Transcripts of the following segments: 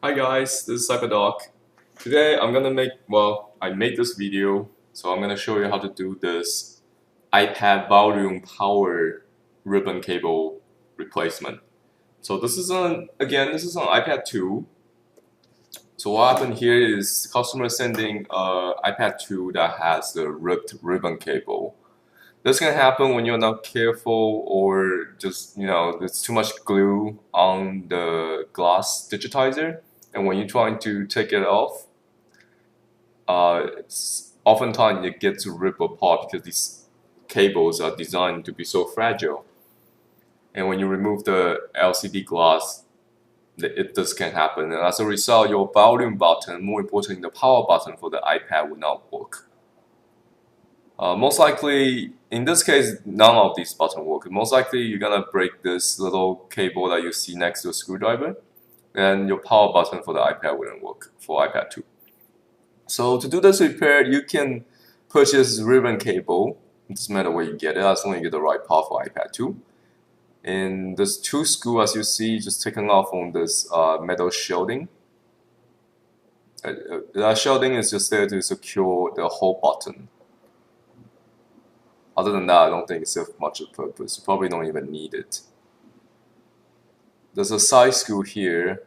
Hi guys, this is Cyberdoc. Today I'm gonna I made this video, so I'm gonna show you how to do this iPad volume power ribbon cable replacement. So this is on iPad 2. So what happened here is customer sending iPad 2 that has the ripped ribbon cable. This can happen when you're not careful or just, there's too much glue on the glass digitizer. And when you're trying to take it off, it's oftentimes it gets ripped apart because these cables are designed to be so fragile. And when you remove the LCD glass, this can happen. And as a result, your volume button, more importantly, the power button for the iPad will not work. Most likely, in this case, none of these buttons work. Most likely, you're gonna break this little cable that you see next to a screwdriver, and your power button for the iPad wouldn't work for iPad 2. So to do this repair, you can purchase ribbon cable. It doesn't matter where you get it, as long as you get the right part for iPad 2. And there's two screws, as you see, just taken off on this metal shielding. That shielding is just there to secure the whole button. Other than that, I don't think it serves much of a purpose. You probably don't even need it. There's a side screw here.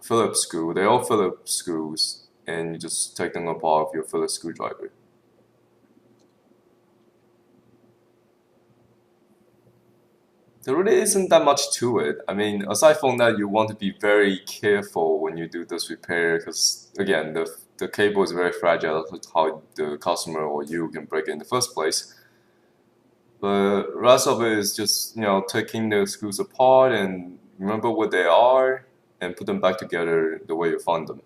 Phillips screw. They're all Phillips screws, and you just take them apart with your Phillips screwdriver. There really isn't that much to it. I mean, aside from that, you want to be very careful when you do this repair because, again, the cable is very fragile. That's how the customer or you can break it in the first place. The rest of it is just, taking the screws apart and remember what they are and put them back together the way you found them.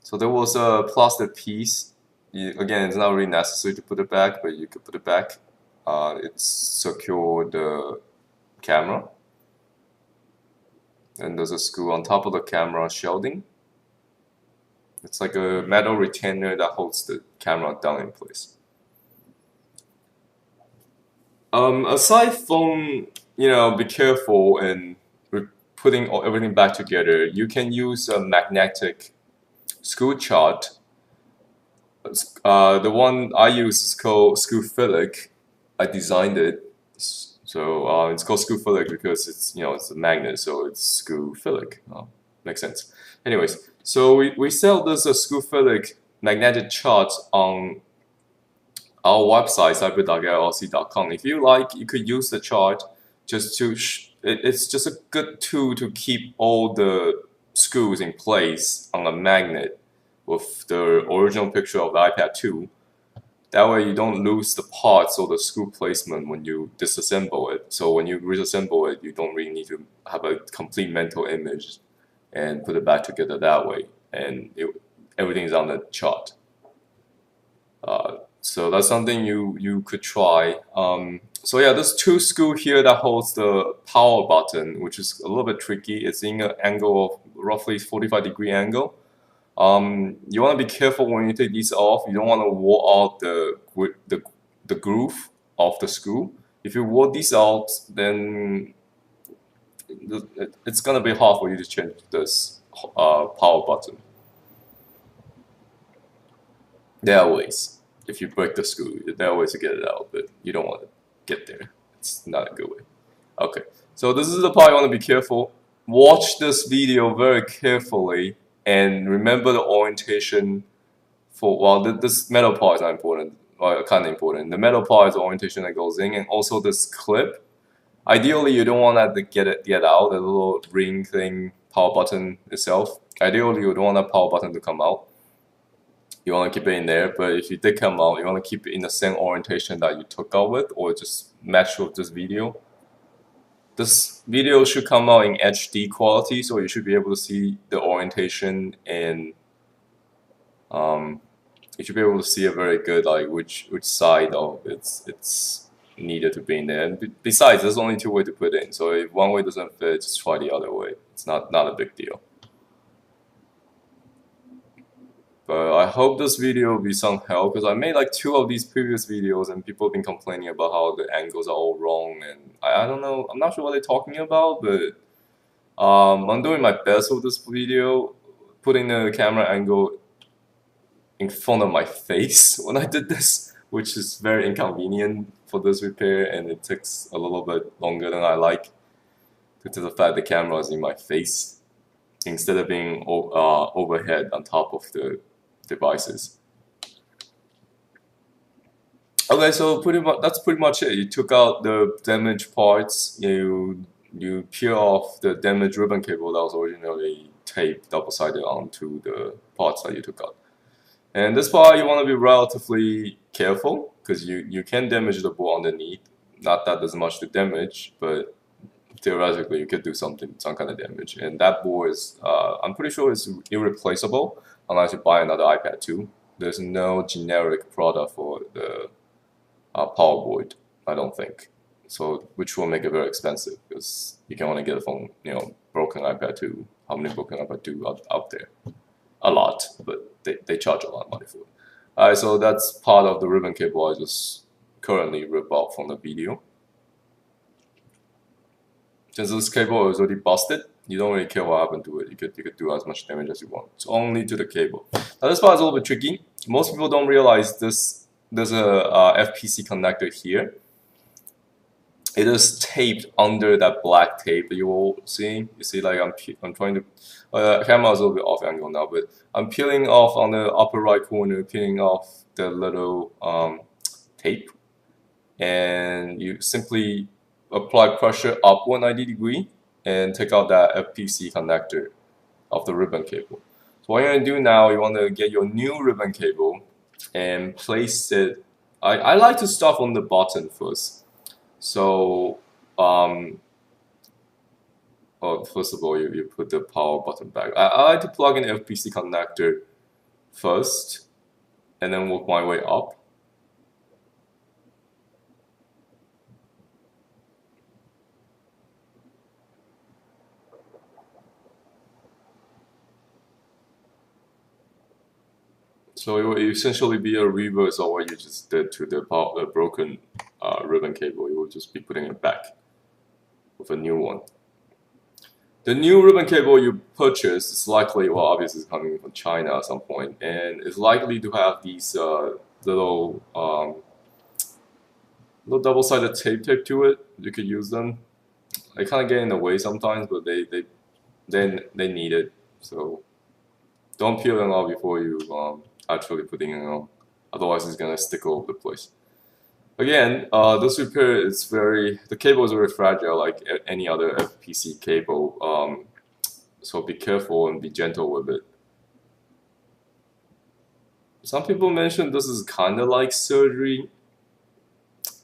So there was a plastic piece. Again, it's not really necessary to put it back, but you could put it back. It's secured the camera. And there's a screw on top of the camera shielding. It's like a metal retainer that holds the camera down in place. Aside from, be careful and putting everything back together, you can use a magnetic screw chart. The one I use is called Screwphilic. I designed it, so it's called Screwphilic because it's a magnet, so it's Screwphilic. Makes sense. Anyways, so we sell this Screwphilic magnetic chart on our website, cyber.llc.com. If you like, you could use the chart just to. It's just a good tool to keep all the screws in place on a magnet with the original picture of the iPad 2. That way, you don't lose the parts or the screw placement when you disassemble it. So when you reassemble it, you don't really need to have a complete mental image and put it back together that way. And everything is on the chart. So that's something you could try. So yeah, there's two screws here that holds the power button, which is a little bit tricky. It's in an angle of roughly 45-degree angle. You want to be careful when you take these off. You don't want to wore out the groove of the screw. If you wore these out, then it's gonna be hard for you to change this power button. There are ways. If you break the screw, there are ways to get it out, but you don't want to get there. It's not a good way. Okay, so this is the part you want to be careful. Watch this video very carefully and remember the orientation for, this metal part is not important, kind of important. The metal part is the orientation that goes in, and also this clip. Ideally, you don't want that to get out, the little ring thing, power button itself. Ideally, you don't want that power button to come out. You want to keep it in there, but if it did come out, you want to keep it in the same orientation that you took out with, or just match with this video. This video should come out in HD quality, so you should be able to see the orientation, and you should be able to see a very good which side of it's needed to be in there. And besides, there's only two ways to put it in. So if one way doesn't fit, just try the other way. It's not a big deal. But I hope this video will be some help because I made like 2 of these previous videos and people have been complaining about how the angles are all wrong, and I don't know, I'm not sure what they're talking about, but I'm doing my best with this video, putting the camera angle in front of my face when I did this, which is very inconvenient for this repair, and it takes a little bit longer than I like due to the fact the camera is in my face instead of being overhead on top of the devices. Okay, so that's pretty much it. You took out the damaged parts. You peel off the damaged ribbon cable that was originally taped double-sided onto the parts that you took out. And this part you want to be relatively careful because you can damage the board underneath. Not that there's much to damage, but theoretically you could do some kind of damage. And that board is I'm pretty sure is irreplaceable unless you buy another iPad 2. There's no generic product for the power board, I don't think. So which will make it very expensive because you can only get it from broken iPad 2. How many broken iPad 2 out there? A lot, but they charge a lot of money for it. Alright, so that's part of the ribbon cable I just currently rip out from the video. Since this cable is already busted, you don't really care what happened to it. You could do as much damage as you want. It's only to the cable. Now this part is a little bit tricky. Most people don't realize this. There's a FPC connector here. It is taped under that black tape that you will see. You see, like I'm trying to. Camera is a little bit off angle now, but I'm peeling off on the upper right corner, peeling off the little tape, and you simply apply pressure up 190 degree and take out that FPC connector of the ribbon cable. So what you're gonna do now, you want to get your new ribbon cable and place it. I like to start from the bottom first. So, first of all, you put the power button back. I like to plug in the FPC connector first, and then work my way up. So it will essentially be a reverse of what you just did to the broken ribbon cable. You will just be putting it back with a new one. The new ribbon cable you purchase is likely, well, obviously it's coming from China at some point, and it's likely to have these little double-sided tape to it. You could use them. They kind of get in the way sometimes, but they need it. So don't peel them off before you actually putting it on. Otherwise, it's gonna stick all over the place. Again, this repair is the cable is very fragile, like any other FPC cable. So be careful and be gentle with it. Some people mentioned this is kind of like surgery.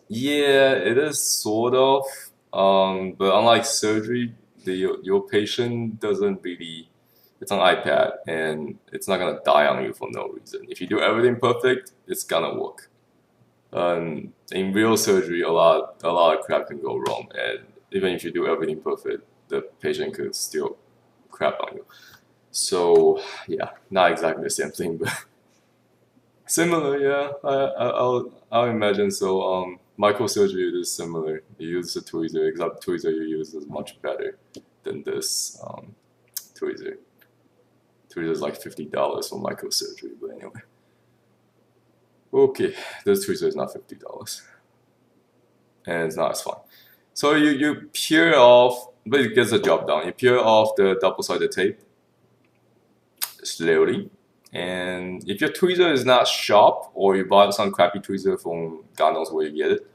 Yeah, it is sort of. But unlike surgery, your patient doesn't really. It's an iPad, and it's not gonna die on you for no reason. If you do everything perfect, it's gonna work. In real surgery, a lot of crap can go wrong, and even if you do everything perfect, the patient could still crap on you. So yeah, not exactly the same thing, but similar. Yeah, I'll imagine so. Microsurgery is similar. You use a tweezer, except the tweezer you use is much better than this tweezer. Tweezer is like $50 for microsurgery, but anyway. Okay, this tweezer is not $50, and it's not as fun. So you peel off, but it gets the job done. You peel off the double-sided tape slowly, and if your tweezer is not sharp, or you buy some crappy tweezer from God knows where you get it,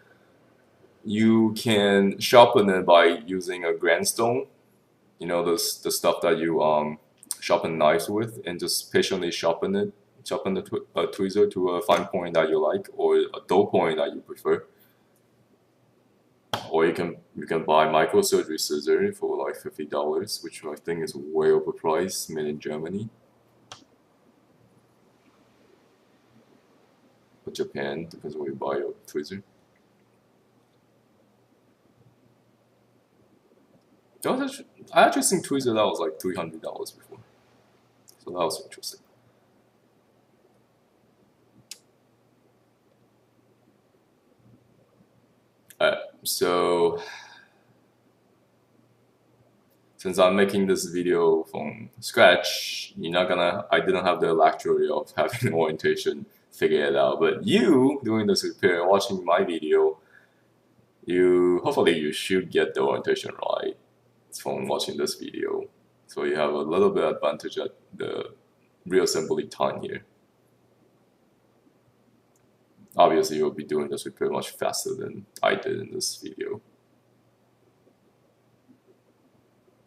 you can sharpen it by using a grindstone. You know, the stuff that you sharpen knives with, and just patiently sharpen the tweezer to a fine point that you like, or a dull point that you prefer. Or you can buy microsurgery scissor for like $50, which I think is way overpriced, made in Germany. Or Japan, depends on where you buy your tweezer. I actually seen tweezer that was like $300 before, so that was interesting. So since I'm making this video from scratch, I didn't have the luxury of having orientation figure it out. But you doing this repair, watching my video, hopefully you should get the orientation right from watching this video. So you have a little bit advantage at the reassembly time here. Obviously, you'll be doing this repair much faster than I did in this video.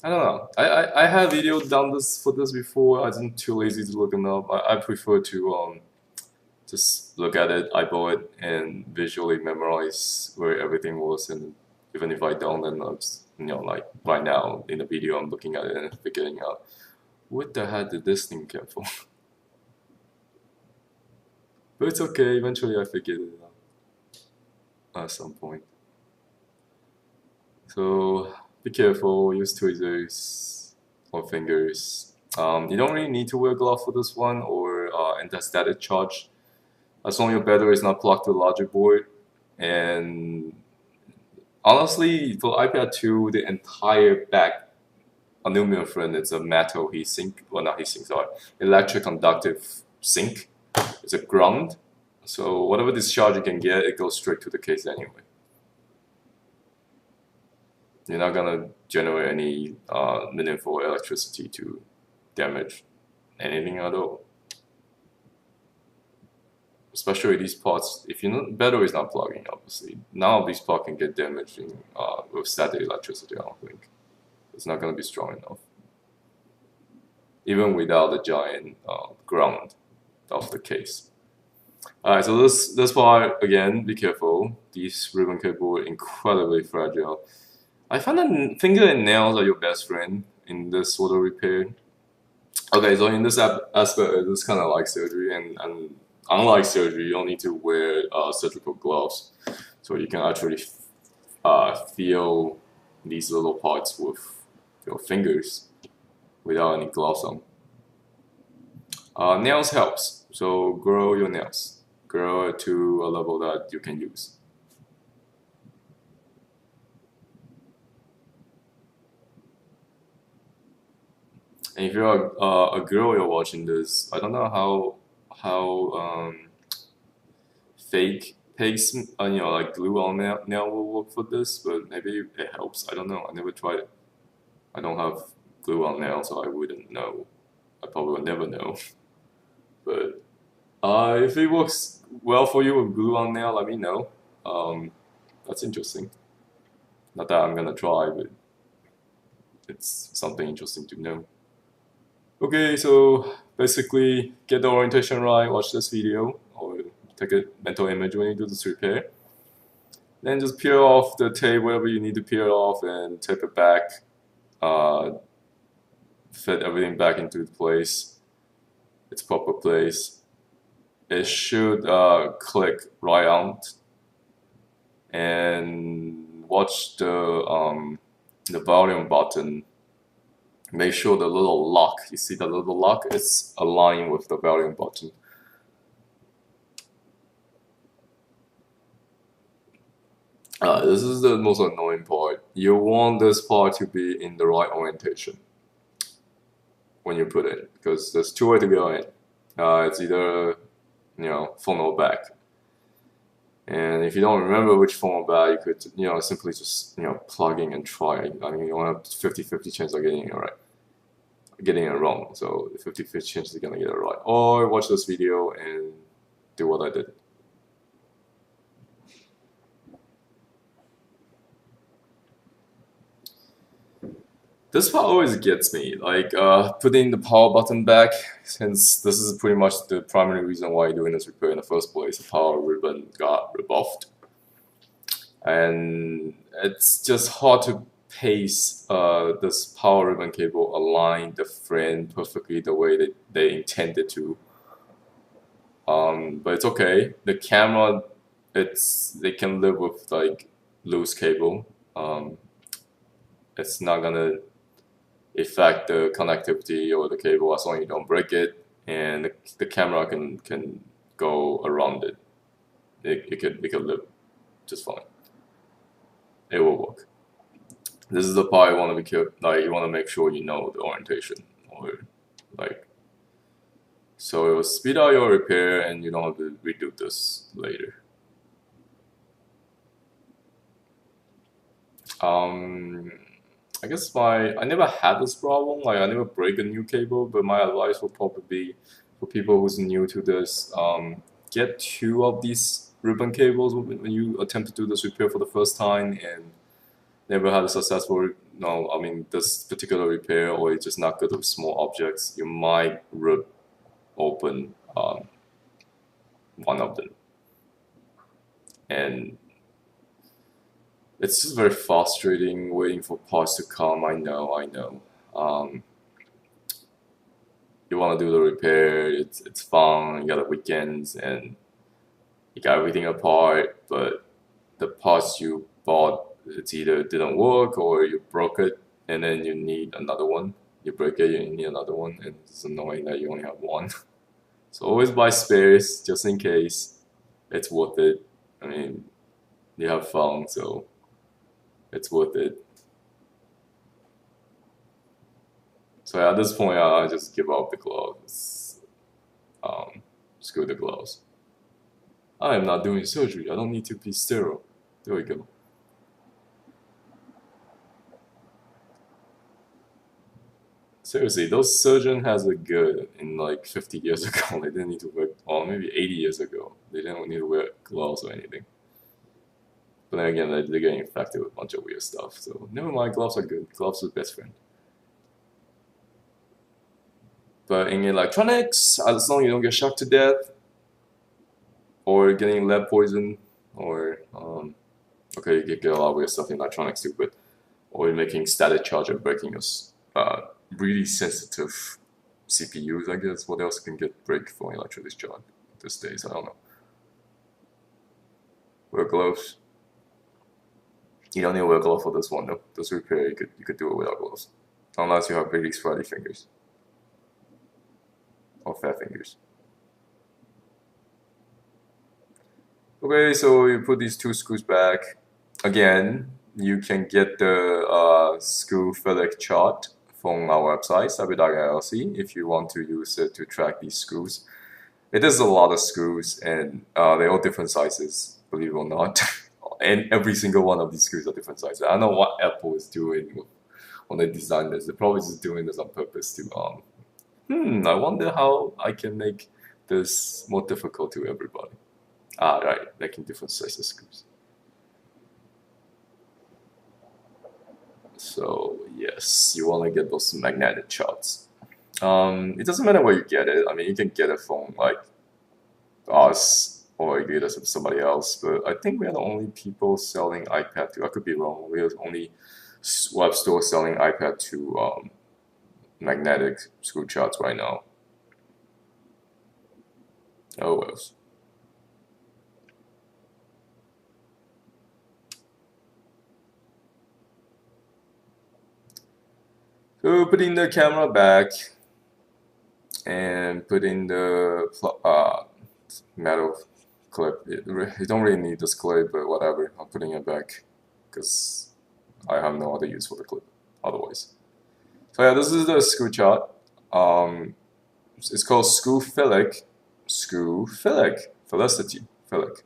I don't know. I have videos done for this before. I wasn't too lazy to look them up. I prefer to just look at it, eyeball it, and visually memorize where everything was. And even if I don't, then I'll just, like right now in the video, I'm looking at it and figuring out what the heck did this thing come from. But it's okay. Eventually, I figured it out at some point. So be careful. Use tweezers or fingers. You don't really need to wear gloves for this one or anti-static charge. As long as your battery is not plugged to the logic board. And honestly, for iPad 2, the entire back aluminum frame is a metal heatsink. Well, not heatsink, sorry. Electric conductive sink. It's a ground. So whatever discharge you can get, it goes straight to the case anyway. You're not gonna generate any meaningful electricity to damage anything at all. Especially these parts, if your battery is not plugging, obviously, none of these parts can get damaged with static electricity, I don't think. It's not going to be strong enough. Even without the giant ground of the case. Alright, so this part, again, be careful. These ribbon cable are incredibly fragile. I find that finger and nails are your best friend in this sort of repair. Okay, so in this aspect, it's kind of like surgery, and unlike surgery, you don't need to wear surgical gloves, so you can actually feel these little parts with your fingers without any gloves on. Nails helps, so grow your nails. Grow it to a level that you can use. And if you're a girl, you're watching this, I don't know how fake paste, like glue on nail will work for this, but maybe it helps. I don't know. I never tried it. I don't have glue on nail, so I wouldn't know. I probably will never know. But if it works well for you with glue on nail, let me know. That's interesting. Not that I'm gonna try, but it's something interesting to know. Okay, so basically get the orientation right, watch this video, or take a mental image when you do this repair. Then just peel off the tape, whatever you need to peel off, and tape it back. Fit everything back into its proper place. It should click right out. And watch the volume button. Make sure the little lock, you see the little lock, is aligned with the volume button. This is the most annoying part. You want this part to be in the right orientation when you put it, because there's two ways to go in. It's either front or back. And if you don't remember which front or back, you could simply just plug in and try. I mean, you want a 50-50 chance of getting it right. Getting it wrong, so 50-50 chance you're gonna get it right. Or watch this video and do what I did. This part always gets me, like putting the power button back, since this is pretty much the primary reason why you're doing this repair in the first place. The power ribbon got rebuffed. And it's just hard to paste this power ribbon cable align the frame perfectly the way that they intended to. But it's okay. The camera, they can live with like loose cable. It's not gonna affect the connectivity or the cable as long as you don't break it, and the camera can go around it. It could live just fine. It will work. This is the part you want to be like you want to make sure you know the orientation, or like, so it will speed out your repair and you don't have to redo this later. I guess I never had this problem. Like I never break a new cable, but my advice will probably be for people who's new to this, get 2 of these ribbon cables when you attempt to do this repair for the first time and never had a successful, no, I mean this particular repair, or it's just not good with small objects. You might rip open one of them, and it's just very frustrating waiting for parts to come. I know. You want to do the repair, it's fun, you got the weekends, and you got everything apart, but the parts you bought, it's either didn't work or you broke it, and then you need another one. You break it, you need another one, and it's annoying that you only have one. So always buy spares, just in case. It's worth it. I mean, you have fun, so it's worth it. So at this point, I just give up the gloves. Screw the gloves. I am not doing surgery. I don't need to be sterile. There we go. Seriously, those surgeons has it good in like 50 years ago. They didn't need to wear, or maybe 80 years ago. They didn't need to wear gloves or anything. But then again, they're getting infected with a bunch of weird stuff. So never mind, gloves are good. Gloves are the best friend. But in electronics, as long as you don't get shocked to death, or getting lead poison, or okay, you get a lot of weird stuff in electronics too, but or you're making static charge and breaking your really sensitive CPUs. I guess what else can get break from electric discharge these days? I don't know. Wear gloves. You don't need to wear gloves for this one though. This repair you could do it without gloves, unless you have really sweaty fingers or fat fingers. Okay, so you put these 2 screws back. Again, you can get the screw Phillips chart from our website, sabi.llc, if you want to use it to track these screws. It is a lot of screws, and they're all different sizes, believe it or not. And every single one of these screws are different sizes. I don't know what Apple is doing when they design this. They're probably just doing this on purpose to, I wonder how I can make this more difficult to everybody. Ah, right, making different sizes screws. So yes, you want to get those magnetic charts. It doesn't matter where you get it. I mean, you can get it from like us, or you get it from somebody else. But I think we are the only people selling iPad to. I could be wrong. We are the only web store selling iPad to magnetic screw charts right now. Oh well. So putting the camera back and putting the metal clip. You don't really need this clip, but whatever. I'm putting it back because I have no other use for the clip otherwise. So yeah, this is the screw chart. It's called screw Phillips. Screw Phillips. Felicity. Phillips.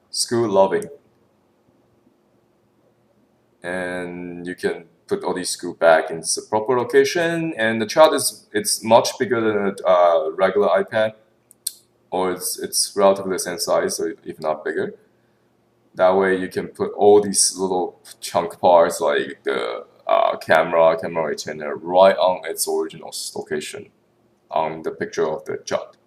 Screw loving. And you can put all these screws back in the proper location, and the chart it's much bigger than a regular iPad, or it's relatively the same size, so if not bigger. That way you can put all these little chunk parts like the camera retainer right on its original location on the picture of the chart.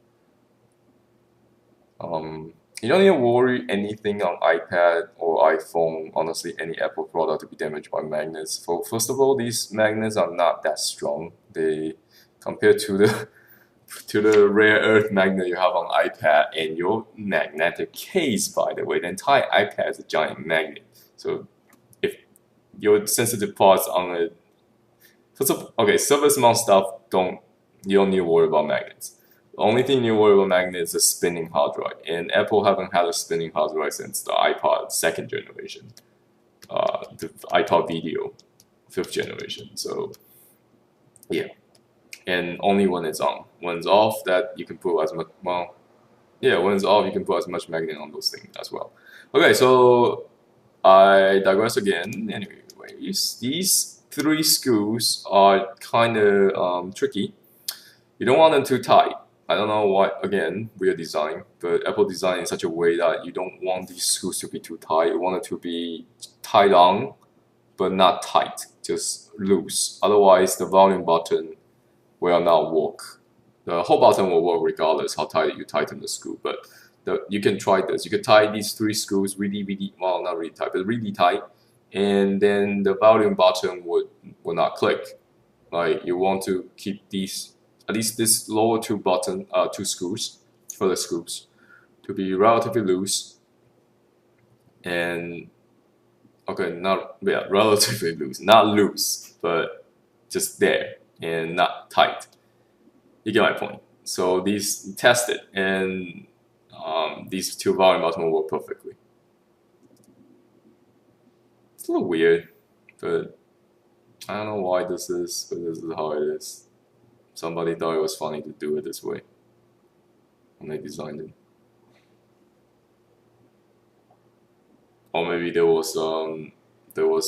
You don't need to worry anything on iPad or iPhone, honestly any Apple product, to be damaged by magnets. First of all, these magnets are not that strong. They, compared to the rare earth magnet you have on iPad and your magnetic case, by the way, the entire iPad is a giant magnet. So if your sensitive parts on it, okay, surface mount stuff, you don't need to worry about magnets. The only thing you worry about magnet is a spinning hard drive, and Apple haven't had a spinning hard drive since the iPod 2nd generation. the iPod video, 5th generation. So yeah, and only when it's on. When it's off, that you can put as much. Well, yeah, when it's off, you can put as much magnet on those things as well. Okay, so I digress again. Anyways, these 3 screws are kind of tricky. You don't want them too tight. I don't know why, again, weird design, but Apple designed in such a way that you don't want these screws to be too tight. You want it to be tied on, but not tight, just loose. Otherwise, the volume button will not work. The whole button will work regardless how tight you tighten the screw, but you can try this. You can tie these 3 screws really, well, not really tight, but really tight, and then the volume button will not click. Like, you want to keep these, at least this lower 2 screws, further screws, to be relatively loose, and relatively loose, not loose, but just there and not tight. You get my point. So these tested, and these 2 volume buttons will work perfectly. It's a little weird, but I don't know why this is, but this is how it is. Somebody thought it was funny to do it this way when they designed it. Or maybe there was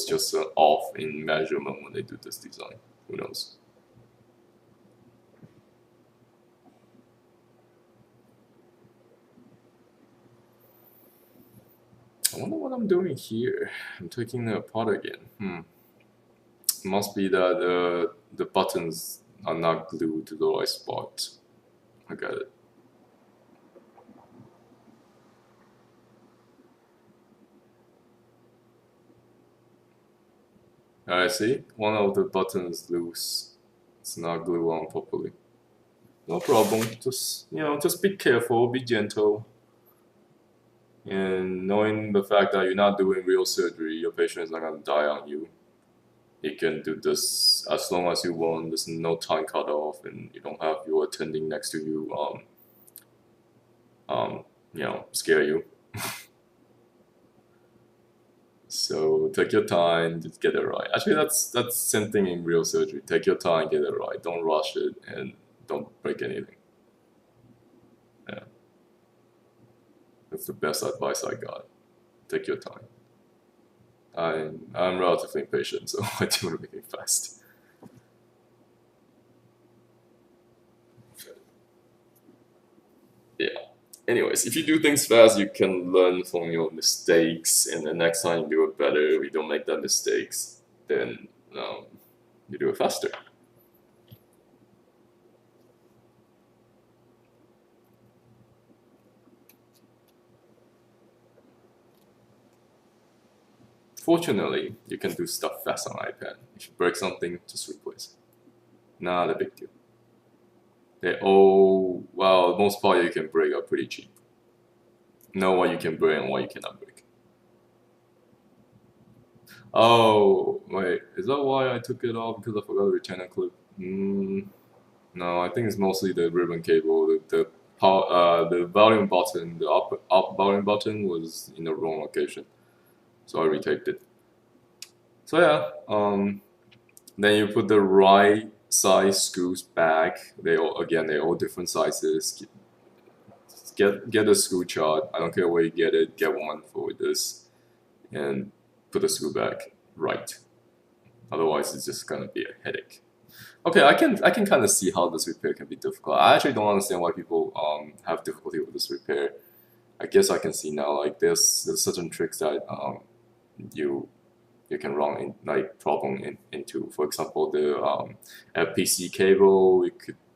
just an off in measurement when they do this design. Who knows? I wonder what I'm doing here. I'm taking it apart again. It must be that the buttons are not glued to the right spot. I got it. Alright, see? One of the buttons loose. It's not glued on properly. No problem. Just be careful, be gentle. And knowing the fact that you're not doing real surgery, your patient is not gonna die on you. You can do this as long as you want. There's no time cut off, and you don't have your attending next to you, scare you. So take your time, just get it right. Actually, that's the same thing in real surgery. Take your time, get it right. Don't rush it, and don't break anything. Yeah, that's the best advice I got. Take your time. I'm relatively impatient, so I do everything fast. Yeah. Anyways, if you do things fast, you can learn from your mistakes, and the next time you do it better. If you don't make that mistakes, then you do it faster. Fortunately, you can do stuff fast on iPad. If you break something, just replace it. Not a big deal. Most part you can break are pretty cheap. Know what you can break and what you cannot break. Oh, wait, is that why I took it off? Because I forgot to return a clip? No, I think it's mostly the ribbon cable. The volume button, the up volume button was in the wrong location. So I retaped it. So yeah, then you put the right size screws back. They're all different sizes. Get a screw chart. I don't care where you get it. Get one for this, and put the screw back right. Otherwise, it's just gonna be a headache. Okay, I can kind of see how this repair can be difficult. I actually don't understand why people have difficulty with this repair. I guess I can see now. Like there's certain tricks that you can run into. For example, the FPC cable.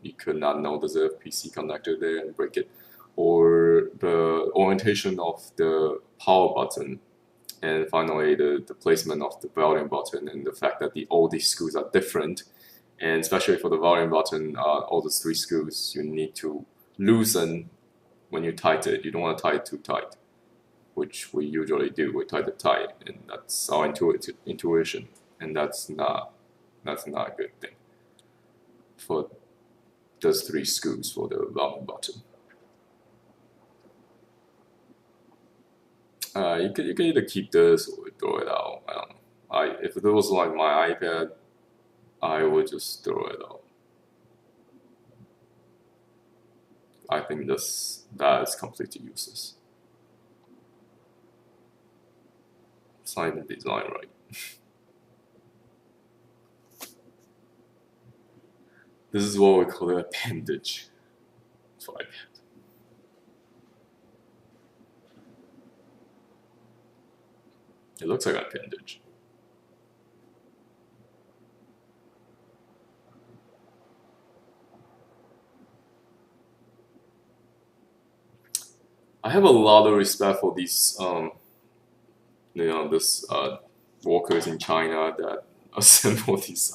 You could not know there's a FPC connector there and break it, or the orientation of the power button, and finally the placement of the volume button, and the fact that all these screws are different. And especially for the volume button, all those 3 screws you need to loosen when you tighten it. You don't want to tie it too tight, which we usually do. We tie it tight, and that's our intuition, and that's not a good thing for those 3 screws for the volume button. You can either keep this or throw it out. I don't know. if it was like my iPad, I would just throw it out. I think that is completely useless. It's not even designed right. This is what we call an appendage for iPad. It looks like an appendage. I have a lot of respect for these, workers in China that assemble these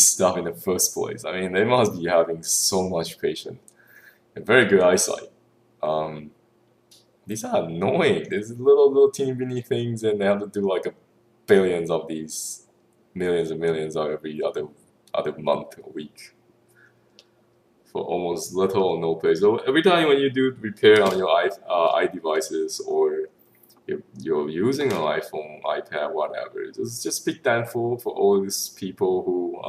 stuff in the first place. I mean, they must be having so much patience and very good eyesight. These are annoying. There's little teeny weeny things, and they have to do like billions of these, millions and millions of every other month or week for almost little or no pay. So every time when you do repair on your iDevices, or you're using an iPhone, iPad, whatever, just be thankful for all these people who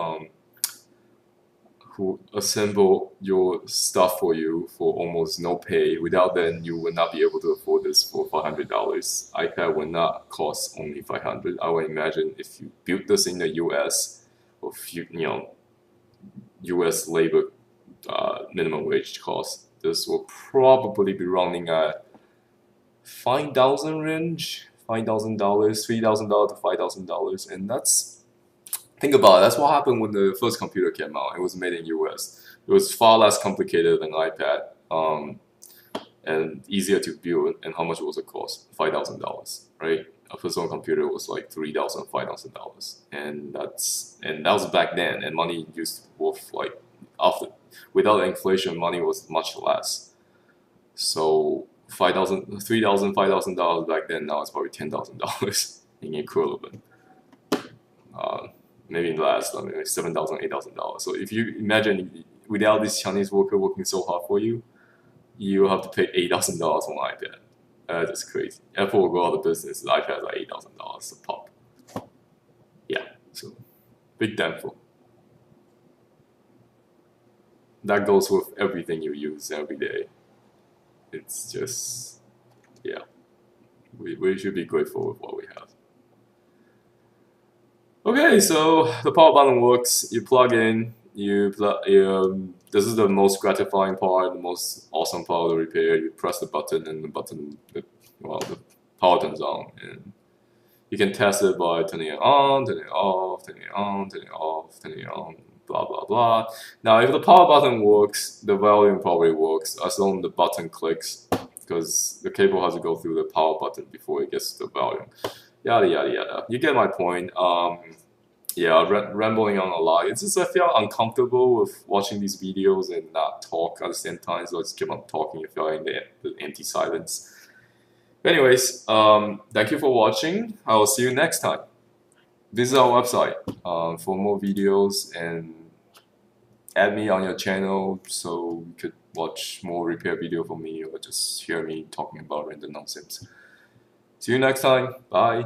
assemble your stuff for you for almost no pay. Without them, you would not be able to afford this for $500. iPad would not cost only $500. I would imagine if you built this in the US, or US labor minimum wage cost, this will probably be running at $5,000 range, $5,000, $3,000 to $5,000, and think about it. That's what happened when the first computer came out. It was made in US. It was far less complicated than iPad, and easier to build. And how much was it cost? $5,000, right? A personal computer was like $3,000, $5,000, and that was back then. And money used to be worth like without inflation, money was much less. So $5,000, $3,000, $5,000 back then. Now it's probably $10,000 in equivalent. Maybe less, maybe $7,000, $8,000. So if you imagine without this Chinese worker working so hard for you, you have to pay $8,000 on an iPad. That is crazy. Apple will go out of business. The iPads are $8,000 a pop. Yeah, so big thankful. That goes with everything you use every day. It's just, yeah, we should be grateful with what we have. Okay, so the power button works. You plug in. This is the most gratifying part, the most awesome part of the repair. You press the button, and the power turns on, and you can test it by turning it on, turning it off, turning it on, turning it off, turning it on, blah blah blah. Now, if the power button works, the volume probably works as long as the button clicks, because the cable has to go through the power button before it gets to the volume. Yada yada yada. You get my point. Yeah, rambling on a lot. It's just I feel uncomfortable with watching these videos and not talk at the same time, so I just keep on talking and feeling the empty silence. But anyways, thank you for watching. I will see you next time. Visit our website for more videos, and add me on your channel so you could watch more repair video from me, or just hear me talking about random nonsense. See you next time. Bye.